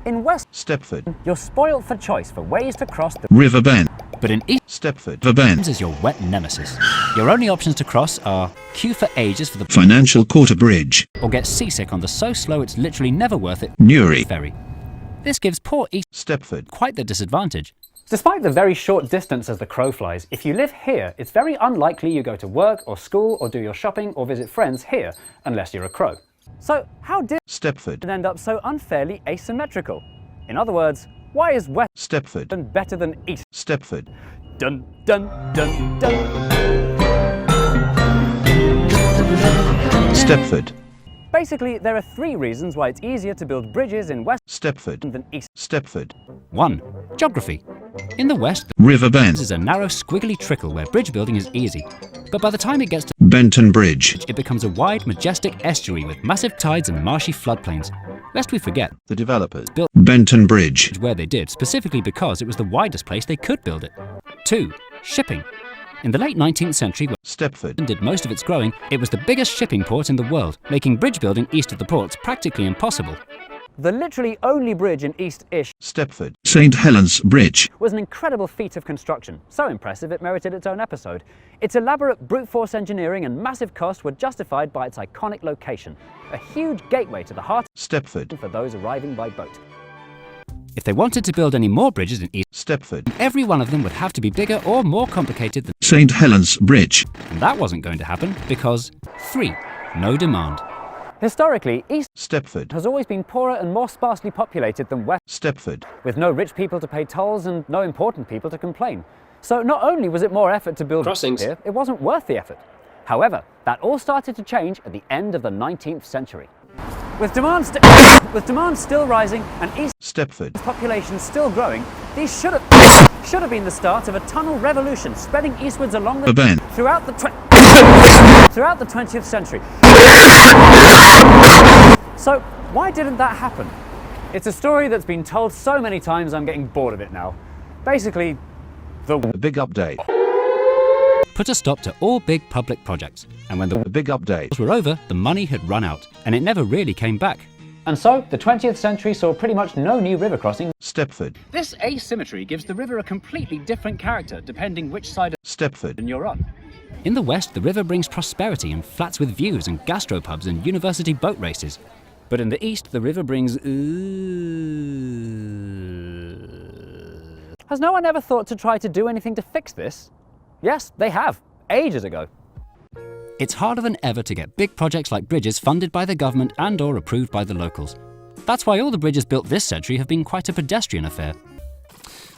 In West Stepford, you're spoilt for choice for ways to cross the River Bend. But in East Stepford, the Bend is your wet nemesis. Your only options to cross are queue for ages for the Financial Quarter Bridge, or get seasick on the so slow it's literally never worth it Newry ferry. This gives poor East Stepford quite the disadvantage. Despite the very short distance as the crow flies, if you live here, it's very unlikely you go to work or school or do your shopping or visit friends here, unless you're a crow. So how did Stepford it end up so unfairly asymmetrical? In other words, why is West Stepford better than East? Stepford Dun dun dun dun. Stepford Basically, there are three reasons why it's easier to build bridges in West Stepford than East. Stepford 1. Geography. In the West, River Bend, this is a narrow, squiggly trickle where bridge building is easy. But by the time it gets to Benton Bridge, it becomes a wide, majestic estuary with massive tides and marshy floodplains. Lest we forget, the developers built Benton Bridge, where they did, specifically because it was the widest place they could build it. 2. Shipping. In the late 19th century, when Stepford London did most of its growing, it was the biggest shipping port in the world, making bridge building east of the ports practically impossible. The literally only bridge in East-ish Stepford St Helens Bridge, was an incredible feat of construction, so impressive it merited its own episode. Its elaborate brute force engineering and massive cost were justified by its iconic location, a huge gateway to the heart Stepford for those arriving by boat. If they wanted to build any more bridges in East, Stepford every one of them would have to be bigger or more complicated than, St Helens Bridge, and that wasn't going to happen because 3. No demand. Historically, East Stepford has always been poorer and more sparsely populated than West, Stepford with no rich people to pay tolls and no important people to complain. So not only was it more effort to build crossings here, it wasn't worth the effort. However, that all started to change at the end of the 19th century. With demand still rising and East's Stepford population still growing, these should have been the start of a tunnel revolution spreading eastwards along the Bend throughout the 20th century. So why didn't that happen? It's a story that's been told so many times I'm getting bored of it now. Basically, the big update put a stop to all big public projects, and when the big update were over, the money had run out, and it never really came back. And so, the 20th century saw pretty much no new river crossings. Stepford This asymmetry gives the river a completely different character depending which side of Stepford you're on. In the West, the river brings prosperity and flats with views and gastropubs and university boat races. But in the East, the river brings Has no one ever thought to try to do anything to fix this? Yes, they have, ages ago. It's harder than ever to get big projects like bridges funded by the government and or approved by the locals. That's why all the bridges built this century have been quite a pedestrian affair.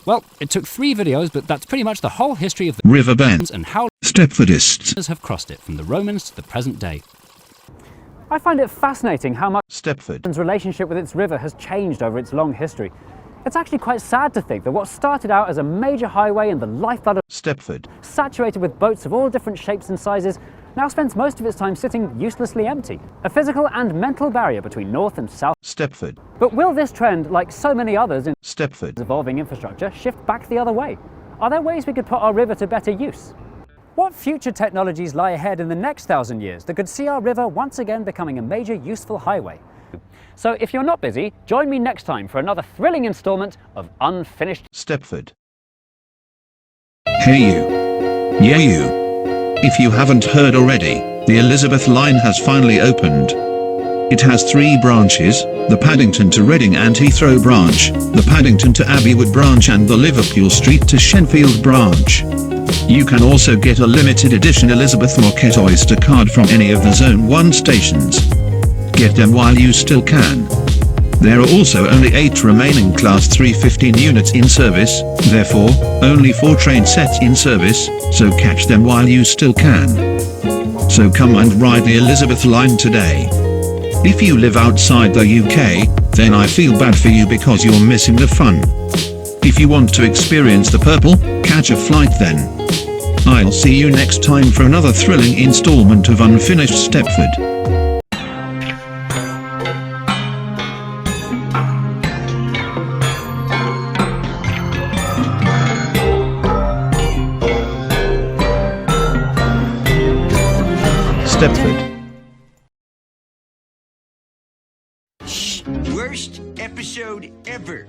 Well, it took 3 videos, but that's pretty much the whole history of the River Bend and how Stepfordists have crossed it from the Romans to the present day. I find it fascinating how much Stepford relationship with its river has changed over its long history. It's actually quite sad to think that what started out as a major highway and the lifeblood of Stepford saturated with boats of all different shapes and sizes, now spends most of its time sitting uselessly empty. A physical and mental barrier between North and South. Stepford But will this trend, like so many others in Stepford evolving infrastructure, shift back the other way? Are there ways we could put our river to better use? What future technologies lie ahead in the next 1,000 years that could see our river once again becoming a major useful highway? So if you're not busy, join me next time for another thrilling installment of Unfinished Stepford. Hey you. Yeah you. If you haven't heard already, the Elizabeth line has finally opened. It has 3 branches, the Paddington to Reading and Heathrow branch, the Paddington to Abbeywood branch and the Liverpool Street to Shenfield branch. You can also get a limited edition Elizabeth Moquette Oyster card from any of the Zone 1 stations. Get them while you still can. There are also only 8 remaining Class 315 units in service, therefore, only 4 train sets in service, so catch them while you still can. So come and ride the Elizabeth line today. If you live outside the UK, then I feel bad for you because you're missing the fun. If you want to experience the purple, catch a flight then. I'll see you next time for another thrilling installment of Unfinished Stepford. Stepford. Worst episode ever.